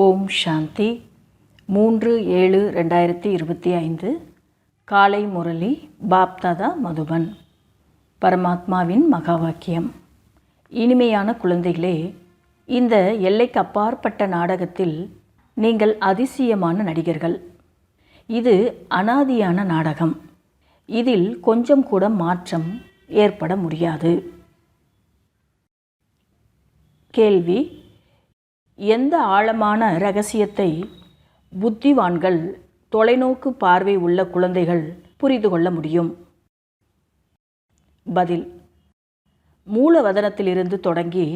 ஓம் சாந்தி 3/7/2025 காலை முரளி பாப்தாதா மதுபன். பரமாத்மாவின் மகா வாக்கியம். இனிமையான குழந்தைகளே, இந்த எல்லைக்கு அப்பாற்பட்ட நாடகத்தில் நீங்கள் அதிசயமான நடிகர்கள். இது அனாதியான நாடகம். இதில் கொஞ்சம் கூட மாற்றம் ஏற்பட முடியாது. கேள்வி: எந்த ஆழமான இரகசியத்தை புத்திவான்கள், தொலைநோக்கு பார்வை உள்ள குழந்தைகள் புரிந்து கொள்ள முடியும்? பதில்: மூலவதனத்திலிருந்து தொடங்கி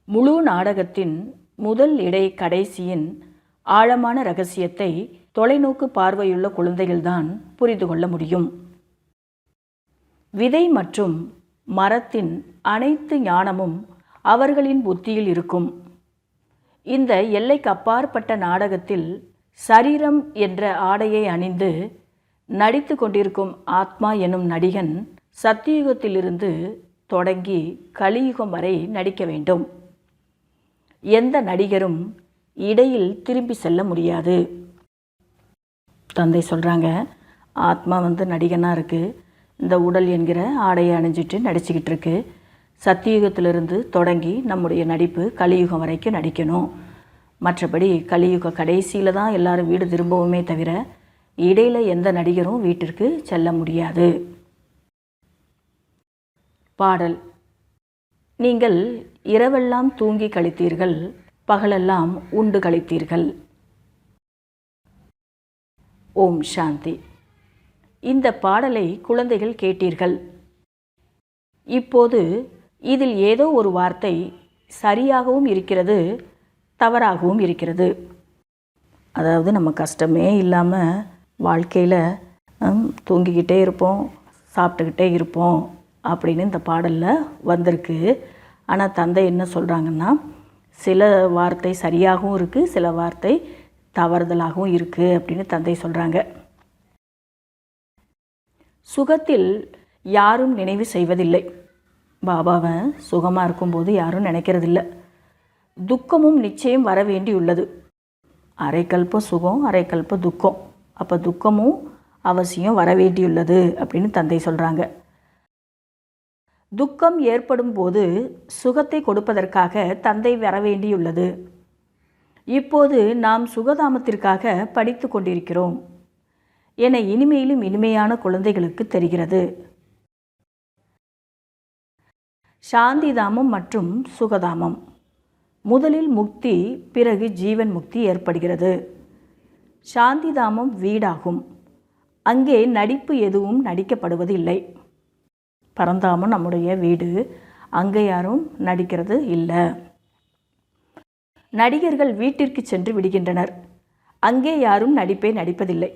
முழு நாடகத்தின் முதல் இடை கடைசியின் ஆழமான இரகசியத்தை தொலைநோக்கு பார்வையுள்ள குழந்தைகள்தான் புரிந்து கொள்ள முடியும். விதை மற்றும் மரத்தின் அனைத்து ஞானமும் அவர்களின் புத்தியில் இருக்கும். இந்த எல்லைக்கு அப்பாற்பட்ட நாடகத்தில் சரீரம் என்ற ஆடையை அணிந்து நடித்து கொண்டிருக்கும் ஆத்மா எனும் நடிகன் சத்தியுகத்திலிருந்து தொடங்கி கலியுகம் வரை நடிக்க வேண்டும். எந்த நடிகரும் இடையில் திரும்பி செல்ல முடியாது. தந்தை சொல்கிறாங்க, ஆத்மா நடிகனாக இருக்குது, இந்த உடல் என்கிற ஆடையை அணிஞ்சிட்டு நடிச்சுக்கிட்டு இருக்கு. சத்தியுகத்திலிருந்து தொடங்கி நம்முடைய நடிப்பு கலியுகம் வரைக்கும் நடிக்கணும். மற்றபடி கலியுக கடைசியில் தான் எல்லாரும் வீடு திரும்பவுமே தவிர இடையில் எந்த நடிகரும் வீட்டிற்கு செல்ல முடியாது. பாடல்: நீங்கள் இரவெல்லாம் தூங்கி கழித்தீர்கள், பகலெல்லாம் உண்டு கழித்தீர்கள். ஓம் சாந்தி. இந்த பாடலை குழந்தைகள் கேட்டீர்கள். இப்போது இதில் ஏதோ ஒரு வார்த்தை சரியாகவும் இருக்கிறது, தவறாகவும் இருக்கிறது. அதாவது நம்ம கஷ்டமே இல்லாமல் வாழ்க்கையில் தூங்கிக்கிட்டே இருப்போம், சாப்பிட்டுக்கிட்டே இருப்போம் அப்படின்னு இந்த பாடலில் வந்திருக்கு. ஆனால் தந்தை என்ன சொல்கிறாங்கன்னா, சில வார்த்தை சரியாகவும் இருக்குது, சில வார்த்தை தவறுதலாகவும் இருக்குது அப்படின்னு தந்தை சொல்கிறாங்க. சுகத்தில் யாரும் நினைவு செய்வதில்லை. பாபாவை சுகமாக இருக்கும்போது யாரும் நினைக்கிறதில்ல. துக்கமும் நிச்சயம் வர வேண்டியுள்ளது. அரைக்கல்ப சுகம், அரைக்கல்ப துக்கம். அப்போ துக்கமும் அவசியம் வர வேண்டியுள்ளது அப்படின்னு தந்தை சொல்கிறாங்க. துக்கம் ஏற்படும் போது சுகத்தை கொடுப்பதற்காக தந்தை வர வேண்டியுள்ளது. இப்போது நாம் சுகதாமத்திற்காக படித்து கொண்டிருக்கிறோம் என இனிமையிலும் இனிமையான குழந்தைகளுக்கு தெரிகிறது. சாந்திதாமம் மற்றும் சுகதாமம். முதலில் முக்தி, பிறகு ஜீவன் முக்தி ஏற்படுகிறது. சாந்திதாமம் வீடாகும். அங்கே நடிப்பு எதுவும் நடிக்கப்படுவது இல்லை. பரந்தாமம் நம்முடைய வீடு, அங்கே யாரும் நடிக்கிறது இல்லை. நடிகர்கள் வீட்டிற்கு சென்று விடுகின்றனர். அங்கே யாரும் நடிப்பை நடிப்பதில்லை.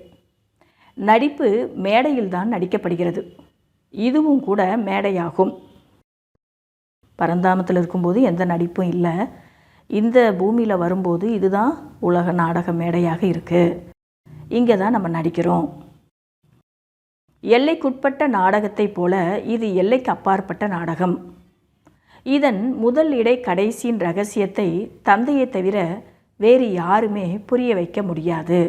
நடிப்பு மேடையில்தான் நடிக்கப்படுகிறது. இதுவும் கூட மேடையாகும். பரந்தாமத்தில் இருக்கும்போது எந்த நடிப்பும் இல்லை. இந்த பூமியில் வரும்போது இதுதான் உலக நாடக மேடையாக இருக்குது. இங்கே தான் நம்ம நடிக்கிறோம். எல்லைக்குட்பட்ட நாடகத்தை போல இது எல்லைக்கு அப்பாற்பட்ட நாடகம். இதன் முதல் இடை கடைசியின் இரகசியத்தை தந்தையை தவிர வேறு யாருமே புரிய வைக்க முடியாது.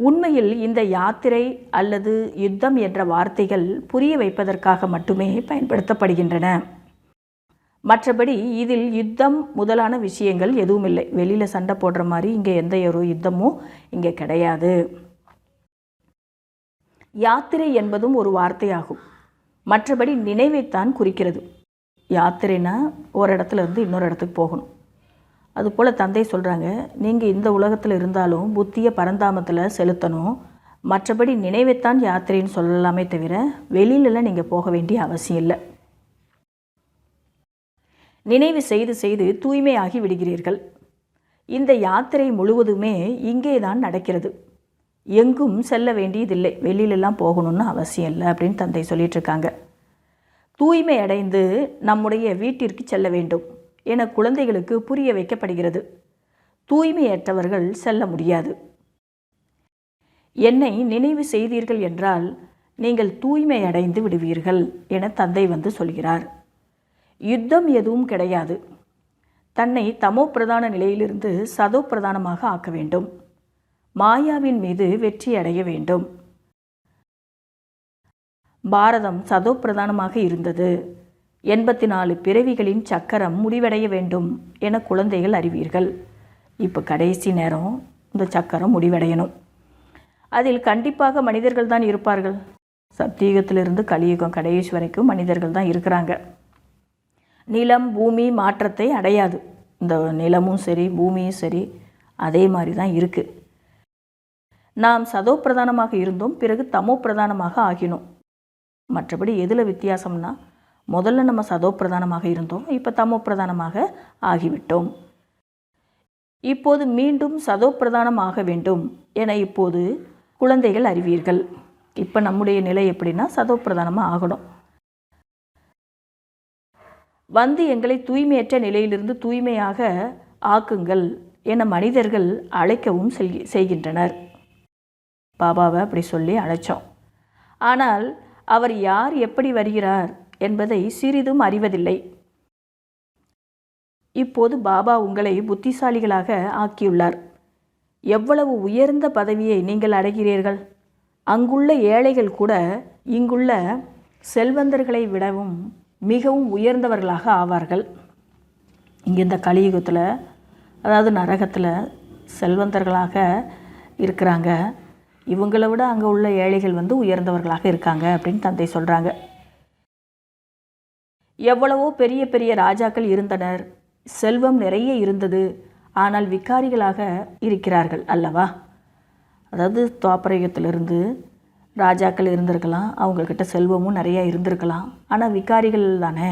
உண்மையில் இந்த யாத்திரை அல்லது யுத்தம் என்ற வார்த்தைகள் புரிய வைப்பதற்காக மட்டுமே பயன்படுத்தப்படுகின்றன. மற்றபடி இதில் யுத்தம் முதலான விஷயங்கள் எதுவும் இல்லை. வெளியில் சண்டை போடுற மாதிரி இங்கே எந்த ஒரு யுத்தமும் இங்கே கிடையாது. யாத்திரை என்பதும் ஒரு வார்த்தையாகும். மற்றபடி நினைவைத்தான் குறிக்கிறது. யாத்திரைனா ஒரு இடத்துல இருந்து இன்னொரு இடத்துக்கு போகணும். அதுபோல் தந்தை சொல்கிறாங்க, நீங்கள் இந்த உலகத்தில் இருந்தாலும் புத்தியை பரந்தாமத்தில் செலுத்தணும். மற்றபடி நினைவைத்தான் யாத்திரைன்னு சொல்லலாமே தவிர வெளியிலலாம் நீங்கள் போக வேண்டிய அவசியம் இல்லை. நினைவு செய்து செய்து தூய்மையாகி விடுகிறீர்கள். இந்த யாத்திரை முழுவதுமே இங்கே தான் நடக்கிறது. எங்கும் செல்ல வேண்டியதில்லை, வெளியிலலாம் போகணும்னு அவசியம் இல்லை அப்படின்னு தந்தை சொல்லிகிட்ருக்காங்க. தூய்மை அடைந்து நம்முடைய வீட்டிற்கு செல்ல வேண்டும் என குழந்தைகளுக்கு புரிய வைக்கப்படுகிறது. தூய்மையற்றவர்கள் செல்ல முடியாது. என்னை நினைவு செய்தீர்கள் என்றால் நீங்கள் தூய்மை அடைந்து விடுவீர்கள் என தந்தை சொல்கிறார். யுத்தம் எதுவும் கிடையாது. தன்னை தமோ பிரதான நிலையிலிருந்து சதோ பிரதானமாக ஆக்க வேண்டும். மாயாவின் மீது வெற்றி அடைய வேண்டும். பாரதம் சதோ பிரதானமாக இருந்தது. 84 பிறவிகளின் சக்கரம் முடிவடைய வேண்டும் என குழந்தைகள் அறிவீர்கள். இப்போ கடைசி நேரம் இந்த சக்கரம் முடிவடையணும். அதில் கண்டிப்பாக மனிதர்கள் தான் இருப்பார்கள். சத்தியுகத்திலிருந்து கலியுகம் கடைசி வரைக்கும் மனிதர்கள் தான் இருக்கிறாங்க. நிலம் பூமி மாற்றத்தை அடையாது. இந்த நிலமும் சரி பூமியும் சரி அதே மாதிரி தான் இருக்குது. நாம் சதோ பிரதானமாக இருந்தோம், பிறகு தமோ பிரதானமாக ஆகினோம். மற்றபடி எதில் வித்தியாசம்னா, முதல்ல நம்ம சதோ பிரதானமாக இருந்தோம், இப்போ தமோ பிரதானமாக ஆகிவிட்டோம். இப்போது மீண்டும் சதோ பிரதானம் ஆக வேண்டும் என இப்போது குழந்தைகள் அறிவீர்கள். இப்போ நம்முடைய நிலை எப்படின்னா சதோ பிரதானமாக ஆகணும். வந்து எங்களை தூய்மையற்ற நிலையிலிருந்து தூய்மையாக ஆக்குங்கள் என மனிதர்கள் அழைக்கவும் செய்கின்றனர். பாபாவை அப்படி சொல்லி அழைச்சோம். ஆனால் அவர் யார், எப்படி வருகிறார் என்பதை சிறிதும் அறிவதில்லை. இப்போது பாபா உங்களை புத்திசாலிகளாக ஆக்கியுள்ளார். எவ்வளவு உயர்ந்த பதவியை நீங்கள் அடைகிறீர்கள். அங்குள்ள ஏழைகள் கூட இங்குள்ள செல்வந்தர்களை விடவும் மிகவும் உயர்ந்தவர்களாக ஆவார்கள். இங்கே இந்த கலியுகத்தில், அதாவது நரகத்தில் செல்வந்தர்களாக இருக்கிறாங்க. இவங்களை விட அங்கே உள்ள ஏழைகள் உயர்ந்தவர்களாக இருக்காங்க அப்படின்னு தந்தை சொல்கிறாங்க. எவ்வளவோ பெரிய பெரிய ராஜாக்கள் இருந்தனர், செல்வம் நிறைய இருந்தது, ஆனால் விகாரிகளாக இருக்கிறார்கள் அல்லவா. அதாவது துவாபரயுகத்திலிருந்து ராஜாக்கள் இருந்திருக்கலாம், அவங்கக்கிட்ட செல்வமும் நிறைய இருந்திருக்கலாம், ஆனால் விகாரிகள் தானே,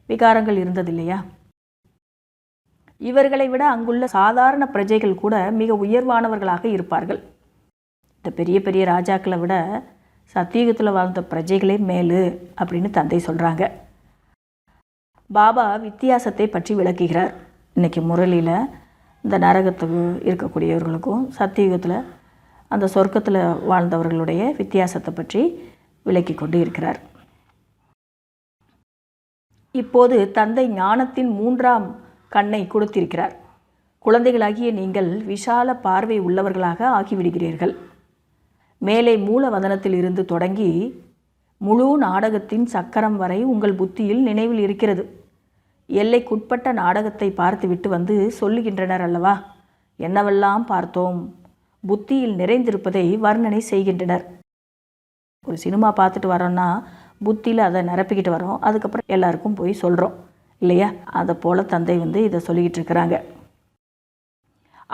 விகாரங்கள் இருந்தது இல்லையா. இவர்களை விட அங்குள்ள சாதாரண பிரஜைகள் கூட மிக உயர்வானவர்களாக இருப்பார்கள். இந்த பெரிய பெரிய ராஜாக்களை விட சத்தியுகத்தில் வாழ்ந்த பிரஜைகளே மேலு அப்படின்னு தந்தை சொல்கிறாங்க. பாபா வித்தியாசத்தை பற்றி விளக்குகிறார். இன்றைக்கி முரளியில் இந்த நரகத்துக்கு இருக்கக்கூடியவர்களுக்கும் சத்தியுகத்தில் அந்த சொர்க்கத்தில் வாழ்ந்தவர்களுடைய வித்தியாசத்தை பற்றி விளக்கி கொண்டு இருக்கிறார். இப்போது தந்தை ஞானத்தின் 3ஆம் கண்ணை கொடுத்திருக்கிறார். குழந்தைகளாகிய நீங்கள் விஷால பார்வை உள்ளவர்களாக ஆகிவிடுகிறீர்கள். மேலே மூலவதனத்தில் இருந்து தொடங்கி முழு நாடகத்தின் சக்கரம் வரை உங்கள் புத்தியில் நினைவில் இருக்கிறது. எல்லைக்குட்பட்ட நாடகத்தை பார்த்துவிட்டு வந்து சொல்லுகின்றனர் அல்லவா, என்னவெல்லாம் பார்த்தோம், புத்தியில் நிறைந்திருப்பதை வர்ணனை செய்கின்றனர். ஒரு சினிமா பார்த்துட்டு வரோன்னா புத்தியில் அதை நிரப்பிக்கிட்டு வரோம், அதுக்கப்புறம் எல்லாருக்கும் போய் சொல்கிறோம் இல்லையா. அதை போல் தந்தை இதை சொல்லிக்கிட்டு இருக்கிறாங்க.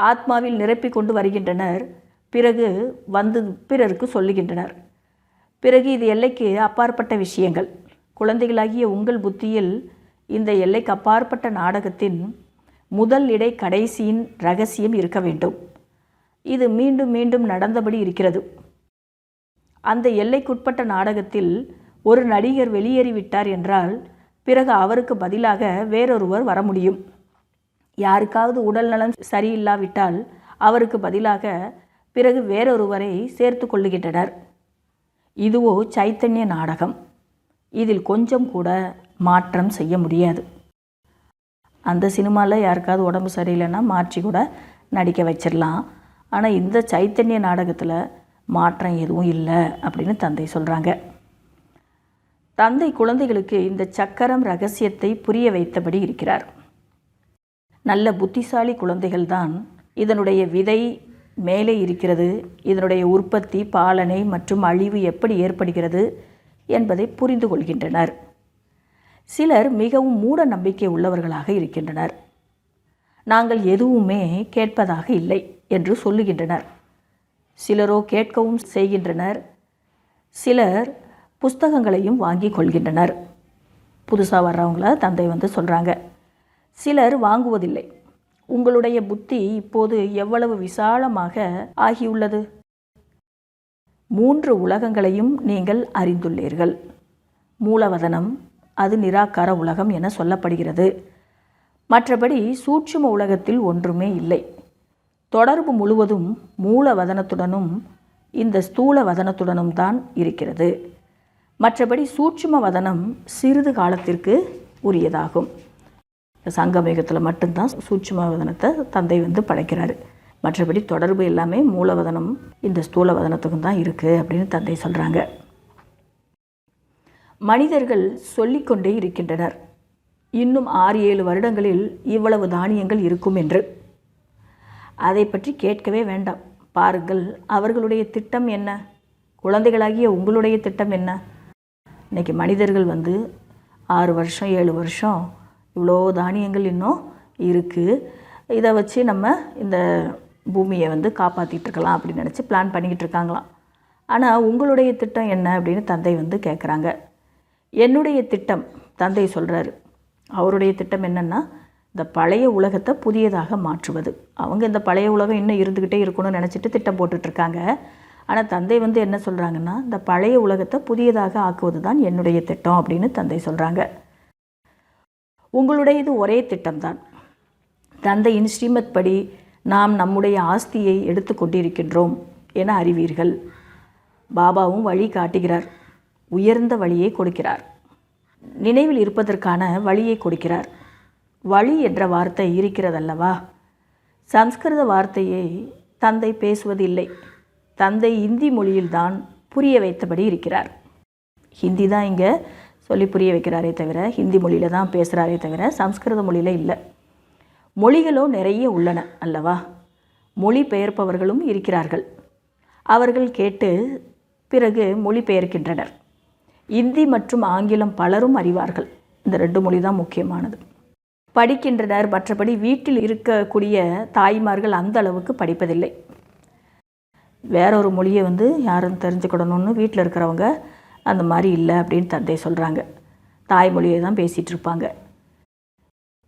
ஆத்மாவில் நிரப்பி கொண்டு வருகின்றனர், பிறகு வந்து பிறருக்கு சொல்லுகின்றனர். பிறகு இது எல்லைக்கு அப்பாற்பட்ட விஷயங்கள். குழந்தைகளாகிய உங்கள் புத்தியில் இந்த எல்லைக்கு அப்பாற்பட்ட நாடகத்தின் முதல் இடை கடைசியின் ரகசியம் இருக்க வேண்டும். இது மீண்டும் மீண்டும் நடந்தபடி இருக்கிறது. அந்த எல்லைக்குட்பட்ட நாடகத்தில் ஒரு நடிகர் வெளியேறிவிட்டார் என்றால் பிறகு அவருக்கு பதிலாக வேறொருவர் வர முடியும். யாருக்காவது உடல் நலம் சரியில்லாவிட்டால் அவருக்கு பதிலாக பிறகு வேறொருவரை சேர்த்து கொள்ளுகின்றனர். இதுவோ சைத்தன்ய நாடகம். இதில் கொஞ்சம் கூட மாற்றம் செய்ய முடியாது. அந்த சினிமாவில் யாருக்காவது உடம்பு சரியில்லைன்னா மாற்றி கூட நடிக்க வச்சிடலாம். ஆனால் இந்த சைத்தன்ய நாடகத்தில் மாற்றம் எதுவும் இல்லை அப்படின்னு தந்தை சொல்கிறாங்க. தந்தை குழந்தைகளுக்கு இந்த சக்கரம் ரகசியத்தை புரிய வைத்தபடி இருக்கிறார். நல்ல புத்திசாலி குழந்தைகள்தான் இதனுடைய விதை மேலே இருக்கிறது, இதனுடைய உற்பத்தி, பாலனை மற்றும் அழிவு எப்படி ஏற்படுகிறது என்பதை புரிந்து கொள்கின்றனர். சிலர் மிகவும் மூட நம்பிக்கை உள்ளவர்களாக இருக்கின்றனர். நாங்கள் எதுவுமே கேட்பதாக இல்லை என்று சொல்லுகின்றனர். சிலரோ கேட்கவும் செய்கின்றனர். சிலர் புஸ்தகங்களையும் வாங்கி கொள்கின்றனர். புதுசாக வர்றவங்கள தந்தை சொல்கிறாங்க. சிலர் வாங்குவதில்லை. உங்களுடைய புத்தி இப்போது எவ்வளவு விசாலமாக ஆகியுள்ளது. 3 உலகங்களையும் நீங்கள் அறிந்துள்ளீர்கள். மூலவதனம் அது நிராகார உலகம் என சொல்லப்படுகிறது. மற்றபடி சூட்சும உலகத்தில் ஒன்றுமே இல்லை. தொடர்பு முழுவதும் மூலவதனத்துடனும் இந்த ஸ்தூல வதனத்துடனும் தான் இருக்கிறது. மற்றபடி சூட்சும வதனம் சிறிது காலத்திற்கு உரியதாகும். சங்கமயுகத்தில் மட்டும்தான் சூட்சும வதனத்தை தந்தை வந்து படைக்கிறாரு. மற்றபடி தொடர்பு எல்லாமே மூலவதனம் இந்த ஸ்தூல வதனத்துக்கும் தான் இருக்குது அப்படின்னு தந்தை சொல்கிறாங்க. மனிதர்கள் சொல்லிக்கொண்டே இருக்கின்றனர், இன்னும் 6-7 வருடங்களில் இவ்வளவு தானியங்கள் இருக்கும் என்று. அதை பற்றி கேட்கவே வேண்டாம். பாருங்கள், அவர்களுடைய திட்டம் என்ன? குழந்தைகளாகிய உங்களுடைய திட்டம் என்ன? இன்றைக்கி மனிதர்கள் வந்து 6 வருஷம் 7 வருஷம் இவ்வளோ தானியங்கள் இன்னும் இருக்குது, இதை வச்சு நம்ம இந்த பூமியை வந்து காப்பாற்றிட்டு இருக்கலாம் அப்படின்னு நினச்சி பிளான் பண்ணிக்கிட்டு இருக்காங்களாம். ஆனால் உங்களுடைய திட்டம் என்ன அப்படின்னு தந்தை வந்து கேட்குறாங்க. என்னுடைய திட்டம், தந்தை சொல்கிறாரு, அவருடைய திட்டம் என்னென்னா இந்த பழைய உலகத்தை புதியதாக மாற்றுவது. அவங்க இந்த பழைய உலகம் இன்னும் இருந்துக்கிட்டே இருக்கணும்னு நினச்சிட்டு திட்டம் போட்டுட்ருக்காங்க. ஆனால் தந்தை வந்து என்ன சொல்கிறாங்கன்னா, இந்த பழைய உலகத்தை புதியதாக ஆக்குவது தான் என்னுடைய திட்டம் அப்படின்னு தந்தை சொல்கிறாங்க. உங்களுடையது ஒரே திட்டம்தான். தந்தையின் ஸ்ரீமத் படி நாம் நம்முடைய ஆஸ்தியை எடுத்து கொண்டிருக்கின்றோம் என அறிவீர்கள். பாபாவும் வழி காட்டுகிறார், உயர்ந்த வழியை கொடுக்கிறார், நினைவில் இருப்பதற்கான வழியை கொடுக்கிறார். வழி என்ற வார்த்தை இருக்கிறதல்லவா? சம்ஸ்கிருத வார்த்தையை தந்தை பேசுவதில்லை. தந்தை இந்தி மொழியில்தான் புரிய வைத்தபடி இருக்கிறார். ஹிந்தி தான் இங்கே சொல்லி புரிய வைக்கிறாரே தவிர, ஹிந்தி மொழியில் தான் பேசுகிறாரே தவிர சம்ஸ்கிருத மொழியில் இல்லை. மொழிகளோ நிறைய உள்ளன அல்லவா? மொழி பெயர்ப்பவர்களும் இருக்கிறார்கள். அவர்கள் கேட்டு பிறகு மொழி பெயர்க்கின்றனர். இந்தி மற்றும் ஆங்கிலம் பலரும் அறிவார்கள். இந்த 2 மொழி தான் முக்கியமானது. படிக்கின்றனர். மற்றபடி வீட்டில் இருக்கக்கூடிய தாய்மார்கள் அந்த அளவுக்கு படிப்பதில்லை. வேறொரு மொழியை வந்து யாரும் தெரிஞ்சுக்கிடணும்னு வீட்டில் இருக்கிறவங்க அந்த மாதிரி இல்லை அப்படின்னு தந்தை சொல்கிறாங்க. தாய்மொழியை தான் பேசிகிட்டு இருப்பாங்க.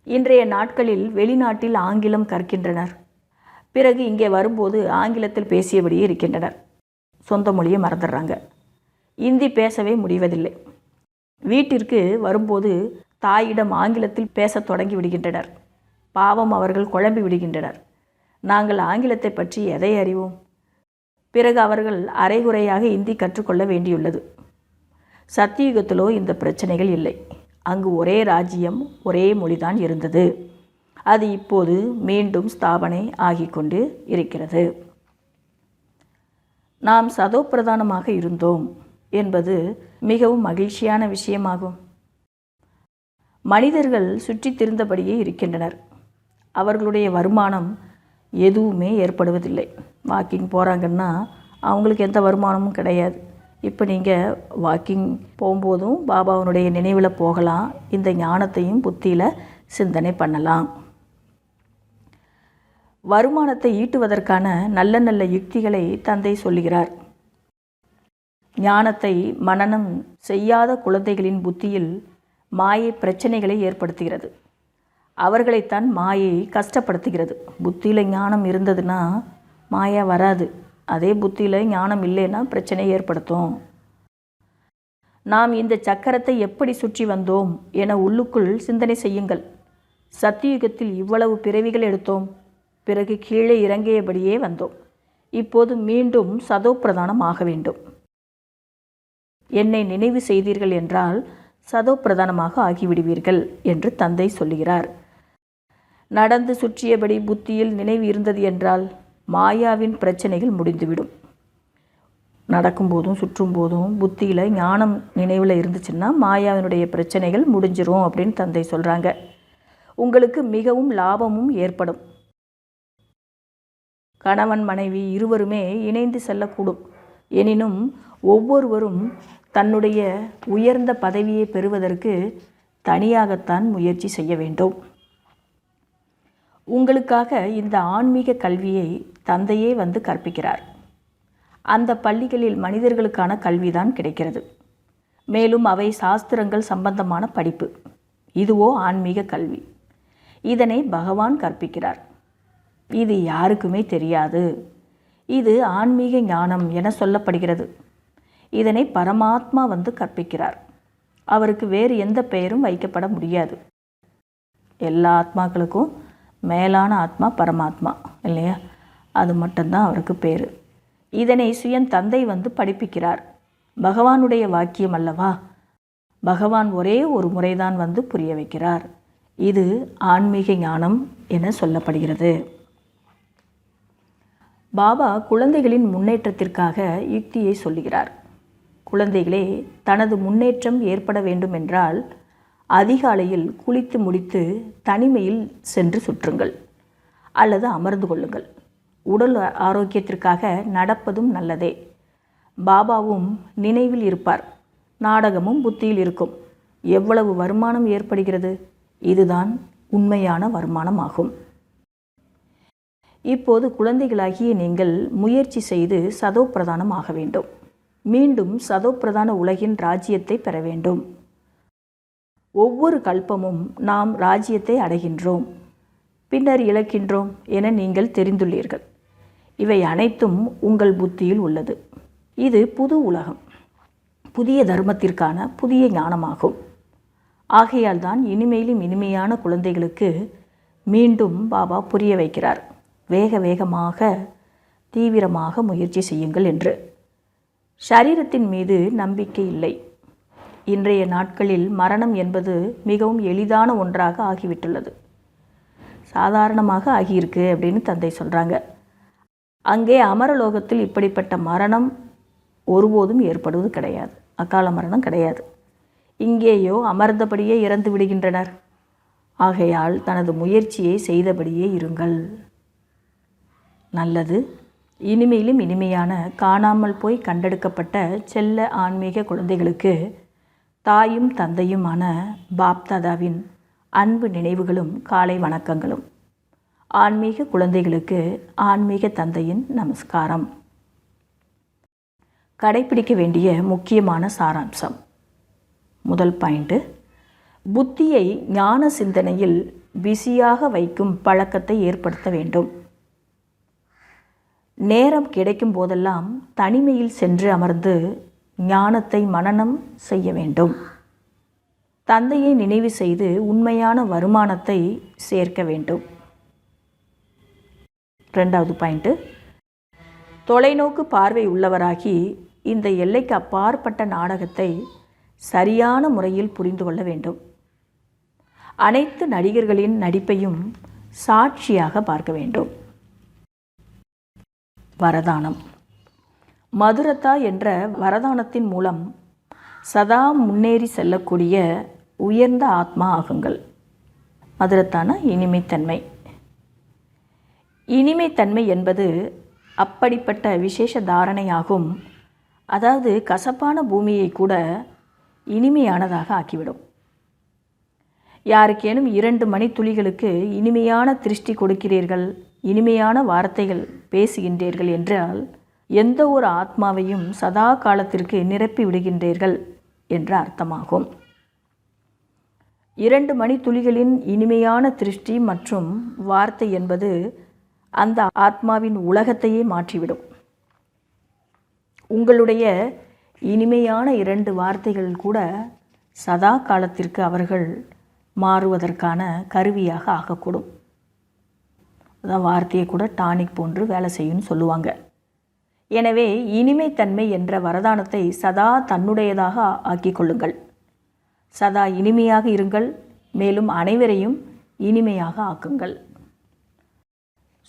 இன்றைய நாட்களில் வெளிநாட்டில் ஆங்கிலம் கற்கின்றனர். பிறகு இங்கே வரும்போது ஆங்கிலத்தில் பேசியபடியே இருக்கின்றனர். சொந்த மொழியை மறந்துடுறாங்க. இந்தி பேசவே முடிவதில்லை. வீட்டிற்கு வரும்போது தாயிடம் ஆங்கிலத்தில் பேசத் தொடங்கி விடுகின்றனர். பாவம், அவர்கள் குழம்பி விடுகின்றனர். நாங்கள் ஆங்கிலத்தை பற்றி எதை அறிவோம்? பிறகு அவர்கள் அரைகுறையாக இந்தி கற்றுக்கொள்ள வேண்டியுள்ளது. சத்தியுகத்திலோ இந்த பிரச்சனைகள் இல்லை. அங்கு ஒரே ராஜ்யம், ஒரே மொழிதான் இருந்தது. அது இப்போது மீண்டும் ஸ்தாபனை ஆகிக்கொண்டு இருக்கிறது. நாம் சதோப்பிரதானமாக இருந்தோம் என்பது மிகவும் மகிழ்ச்சியான விஷயமாகும். மனிதர்கள் சுற்றி திரிந்தபடியே இருக்கின்றனர். அவர்களுடைய வருமானம் எதுவுமே ஏற்படுவதில்லை. வாக்கிங் போகிறாங்கன்னா அவங்களுக்கு எந்த வருமானமும் கிடையாது. இப்போ நீங்கள் வாக்கிங் போகும்போதும் பாபாவனுடைய நினைவில் போகலாம். இந்த ஞானத்தையும் புத்தியில் சிந்தனை பண்ணலாம். வருமானத்தை ஈட்டுவதற்கான நல்ல நல்ல யுக்திகளை தந்தை சொல்லுகிறார். ஞானத்தை மனனம் செய்யாத குழந்தைகளின் புத்தியில் மாயை பிரச்சனைகளை ஏற்படுத்துகிறது. அவர்களைத்தான் மாயை கஷ்டப்படுத்துகிறது. புத்தியில் ஞானம் இருந்ததுன்னா மாயா வராது. அதே புத்தியில் ஞானம் இல்லைன்னா பிரச்சனை ஏற்படுத்தும். நாம் இந்த சக்கரத்தை எப்படி சுற்றி வந்தோம் என உள்ளுக்குள் சிந்தனை செய்யுங்கள். சத்தியுகத்தில் இவ்வளவு பிறவிகள் எடுத்தோம். பிறகு கீழே இறங்கியபடியே வந்தோம். இப்போது மீண்டும் சதோப்பிரதானம் ஆக வேண்டும். என்னை நினைவு செய்தீர்கள் என்றால் சதோப்பிரதானமாக ஆகிவிடுவீர்கள் என்று தந்தை சொல்லுகிறார். நடந்து சுற்றியபடி புத்தியில் நினைவு இருந்தது என்றால் மாயாவின் பிரச்சனைகள் முடிந்துவிடும். நடக்கும்போதும் சுற்றும் போதும் புத்தியில் ஞானம் நினைவில் இருந்துச்சுன்னா மாயாவினுடைய பிரச்சனைகள் முடிஞ்சிரும் அப்படின்னு தந்தை சொல்கிறாங்க. உங்களுக்கு மிகவும் லாபமும் ஏற்படும். கணவன் மனைவி இருவருமே இணைந்து செல்லக்கூடும். எனினும் ஒவ்வொருவரும் தன்னுடைய உயர்ந்த பதவியை பெறுவதற்கு தனியாகத்தான் முயற்சி செய்ய வேண்டும். உங்களுக்காக இந்த ஆன்மீக கல்வியை தந்தையே வந்து கற்பிக்கிறார். அந்த பள்ளிகளில் மனிதர்களுக்கான கல்விதான் கிடைக்கிறது. மேலும் அவை சாஸ்திரங்கள் சம்பந்தமான படிப்பு. இதுவோ ஆன்மீக கல்வி. இதனை பகவான் கற்பிக்கிறார். இது யாருக்குமே தெரியாது. இது ஆன்மீக ஞானம் என சொல்லப்படுகிறது. இதனை பரமாத்மா வந்து கற்பிக்கிறார். அவருக்கு வேறு எந்த பெயரும் வைக்கப்பட முடியாது. எல்லா ஆத்மாக்களுக்கும் மேலான ஆத்மா பரமாத்மா இல்லையா? அது மட்டும்தான் அவருக்கு பேர். இதனை சுயம் தந்தை வந்து படிப்பிக்கிறார். பகவானுடைய வாக்கியம் அல்லவா? பகவான் ஒரே ஒரு முறைதான் வந்து புரிய வைக்கிறார். இது ஆன்மீக ஞானம் என சொல்லப்படுகிறது. பாபா குழந்தைகளின் முன்னேற்றத்திற்காக யுக்தியை சொல்லுகிறார். குழந்தைகளே, தனது முன்னேற்றம் ஏற்பட வேண்டுமென்றால் அதிகாலையில் குளித்து முடித்து தனிமையில் சென்று சுற்றுங்கள் அல்லது அமர்ந்து கொள்ளுங்கள். உடல் ஆரோக்கியத்திற்காக நடப்பதும் நல்லதே. பாபாவும் நினைவில் இருப்பார், நாடகமும் புத்தியில் இருக்கும். எவ்வளவு வருமானம் ஏற்படுகிறது? இதுதான் உண்மையான வருமானம் ஆகும். இப்போது குழந்தைகளாகிய நீங்கள் முயற்சி செய்து சதோப்பிரதானம் ஆக வேண்டும். மீண்டும் சதோப்பிரதான உலகின் ராஜ்யத்தை பெற வேண்டும். ஒவ்வொரு கல்பமும் நாம் ராஜ்யத்தை அடைகின்றோம், பின்னர் இழக்கின்றோம் என நீங்கள் தெரிந்துள்ளீர்கள். இவை அனைத்தும் உங்கள் புத்தியில் உள்ளது. இது புது உலகம், புதிய தர்மத்திற்கான புதிய ஞானமாகும். ஆகையால் தான் இனிமையிலும் இனிமையான குழந்தைகளுக்கு மீண்டும் பாபா புரிய வைக்கிறார், வேக வேகமாக தீவிரமாக முயற்சி செய்யுங்கள் என்று. சரீரத்தின் மீது நம்பிக்கை இல்லை. இன்றைய நாட்களில் மரணம் என்பது மிகவும் எளிதான ஒன்றாக ஆகிவிட்டுள்ளது. சாதாரணமாக ஆகியிருக்கு அப்படின்னு தந்தை சொல்கிறாங்க. அங்கே அமரலோகத்தில் இப்படிப்பட்ட மரணம் ஒருபோதும் ஏற்படுவது கிடையாது. அகால மரணம் கிடையாது. இங்கேயோ அமர்ந்தபடியே இறந்து விடுகின்றனர். ஆகையால் தனது முயற்சியை செய்தபடியே இருங்கள். நல்லது. இனிமையிலும் இனிமையான காணாமல் போய் கண்டெடுக்கப்பட்ட செல்ல ஆன்மீக குழந்தைகளுக்கு தாயும் தந்தையுமான பாப்தாதாவின் அன்பு நினைவுகளும் காலை வணக்கங்களும். ஆன்மீக குழந்தைகளுக்கு ஆன்மீக தந்தையின் நமஸ்காரம். கடைபிடிக்க வேண்டிய முக்கியமான சாராம்சம். முதல் பாயிண்ட்டு, புத்தியை ஞான சிந்தனையில் பிஸியாக வைக்கும் பழக்கத்தை ஏற்படுத்த வேண்டும். நேரம் கிடைக்கும் போதெல்லாம் தனிமையில் சென்று அமர்ந்து ஞானத்தை மனனம் செய்ய வேண்டும். தந்தையை நினைவு செய்து உண்மையான வருமானத்தை சேர்க்க வேண்டும். ரெண்டாவது பாயிண்ட்டு, தொலைநோக்கு பார்வை உள்ளவராகி இந்த எல்லைக்கு அப்பாற்பட்ட நாடகத்தை சரியான முறையில் புரிந்து கொள்ள வேண்டும். அனைத்து நடிகர்களின் நடிப்பையும் சாட்சியாக பார்க்க வேண்டும். வரதானம். மதுரதா என்ற வரதானத்தின் மூலம் சதா முன்னேறி செல்லக்கூடிய உயர்ந்த ஆத்மா ஆகுங்கள். மதுரத்தான இனிமைத்தன்மை. இனிமைத்தன்மை என்பது அப்படிப்பட்ட விசேஷ தாரணையாகும். அதாவது கசப்பான பூமியை கூட இனிமையானதாக ஆக்கிவிடும். யாருக்கேனும் 2 மணித்துளிகளுக்கு இனிமையான திருஷ்டி கொடுக்கிறீர்கள், இனிமையான வார்த்தைகள் பேசுகின்றீர்கள் என்றால் எந்த ஒரு ஆத்மாவையும் சதா காலத்திற்கு நிரப்பி விடுகின்றீர்கள் என்ற அர்த்தமாகும். 2 மணித்துளிகளின் இனிமையான திருஷ்டி மற்றும் வார்த்தை என்பது அந்த ஆத்மாவின் உலகத்தையே மாற்றிவிடும். உங்களுடைய இனிமையான 2 வார்த்தைகள் கூட சதா காலத்திற்கு அவர்கள் மாறுவதற்கான கருவியாக ஆகக்கூடும். அதான் வார்த்தையை கூட டானிக் போன்று வேலை செய்யும்னு சொல்லுவாங்க. எனவே இனிமைத்தன்மை என்ற வரதானத்தை சதா தன்னுடையதாக ஆக்கிக் கொள்ளுங்கள். சதா இனிமையாக இருங்கள், மேலும் அனைவரையும் இனிமையாக ஆக்குங்கள்.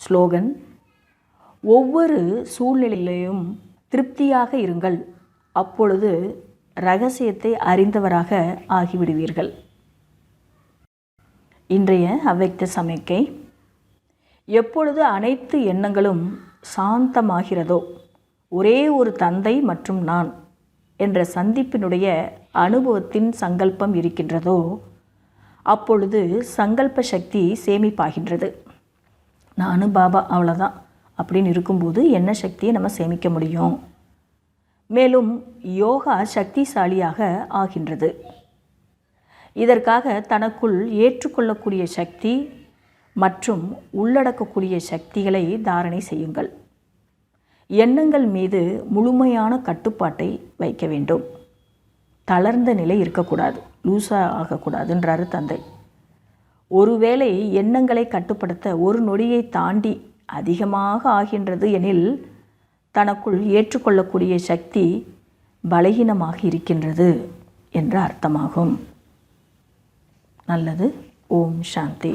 ஸ்லோகன். ஒவ்வொரு சூழ்நிலையிலும் திருப்தியாக இருங்கள், அப்பொழுது இரகசியத்தை அறிந்தவராக ஆகிவிடுவீர்கள். இன்றைய அவ்வக்த சமிக்கை. எப்பொழுது அனைத்து எண்ணங்களும் சாந்தமாகிறதோ, ஒரே ஒரு தந்தை மற்றும் நான் என்ற சந்திப்பினுடைய அனுபவத்தின் சங்கல்பம் இருக்கின்றதோ, அப்பொழுது சங்கல்ப சக்தி சேமிப்பாகின்றது. நானும் பாபா அவ்வளோதான் அப்படின்னு இருக்கும்போது என்ன சக்தியை நம்ம சேமிக்க முடியும்? மேலும் யோகா சக்திசாலியாக ஆகின்றது. இதற்காக தனக்குள் ஏற்றுக்கொள்ளக்கூடிய சக்தி மற்றும் உள்ளடக்கக்கூடிய சக்திகளை தாரணை செய்யுங்கள். எண்ணங்கள் மீது முழுமையான கட்டுப்பாட்டை வைக்க வேண்டும். தளர்ந்த நிலை இருக்கக்கூடாது, லூஸாக ஆகக்கூடாதுன்றாரு தந்தை. ஒருவேளை எண்ணங்களை கட்டுப்படுத்த ஒரு நொடியை தாண்டி அதிகமாக ஆகின்றது எனில் தனக்குள் ஏற்றுக்கொள்ளக்கூடிய சக்தி பலகீனமாக இருக்கின்றது என்ற அர்த்தமாகும். நல்லது. ஓம் சாந்தி.